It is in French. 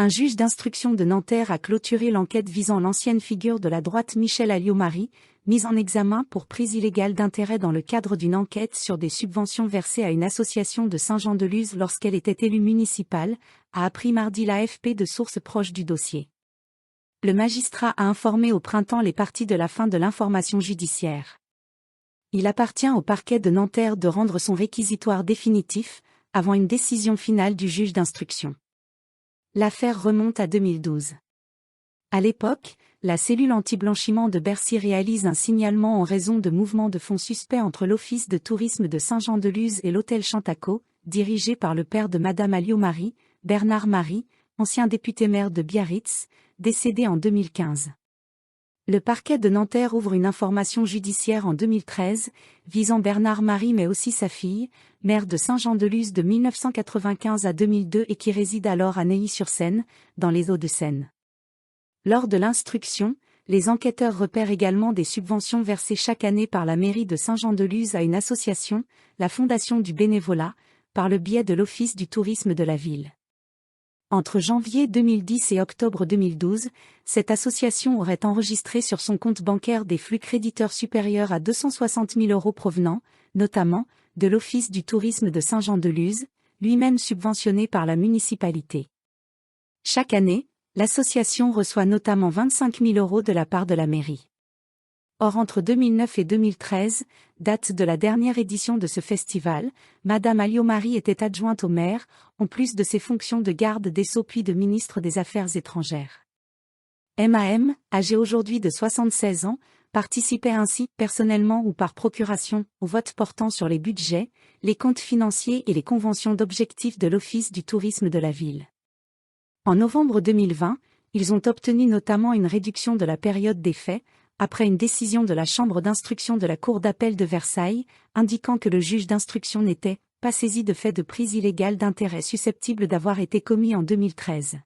Un juge d'instruction de Nanterre a clôturé l'enquête visant l'ancienne figure de la droite Michèle Alliot-Marie, mise en examen pour prise illégale d'intérêt dans le cadre d'une enquête sur des subventions versées à une association de Saint-Jean-de-Luz lorsqu'elle était élue municipale, a appris mardi l'AFP de sources proches du dossier. Le magistrat a informé au printemps les parties de la fin de l'information judiciaire. Il appartient au parquet de Nanterre de rendre son réquisitoire définitif, avant une décision finale du juge d'instruction. L'affaire remonte à 2012. À l'époque, la cellule anti-blanchiment de Bercy réalise un signalement en raison de mouvements de fonds suspects entre l'Office de tourisme de Saint-Jean-de-Luz et l'hôtel Chantaco, dirigé par le père de Madame Alliot-Marie, Bernard Marie, ancien député-maire de Biarritz, décédé en 2015. Le parquet de Nanterre ouvre une information judiciaire en 2013, visant Bernard Marie mais aussi sa fille, maire de Saint-Jean-de-Luz de 1995 à 2002 et qui réside alors à Neuilly-sur-Seine, dans les Hauts-de-Seine. Lors de l'instruction, les enquêteurs repèrent également des subventions versées chaque année par la mairie de Saint-Jean-de-Luz à une association, la Fondation du Bénévolat, par le biais de l'Office du tourisme de la ville. Entre janvier 2010 et octobre 2012, cette association aurait enregistré sur son compte bancaire des flux créditeurs supérieurs à 260 000 € provenant, notamment, de l'Office du tourisme de Saint-Jean-de-Luz, lui-même subventionné par la municipalité. Chaque année, l'association reçoit notamment 25 000 € de la part de la mairie. Or entre 2009 et 2013, date de la dernière édition de ce festival, Madame Alliot-Marie était adjointe au maire, en plus de ses fonctions de garde des Sceaux puis de ministre des Affaires étrangères. MAM, âgée aujourd'hui de 76 ans, participait ainsi, personnellement ou par procuration, au vote portant sur les budgets, les comptes financiers et les conventions d'objectifs de l'Office du tourisme de la ville. En novembre 2020, ils ont obtenu notamment une réduction de la période des faits, après une décision de la Chambre d'instruction de la Cour d'appel de Versailles, indiquant que le juge d'instruction n'était pas saisi de faits de prise illégale d'intérêt susceptibles d'avoir été commis en 2013.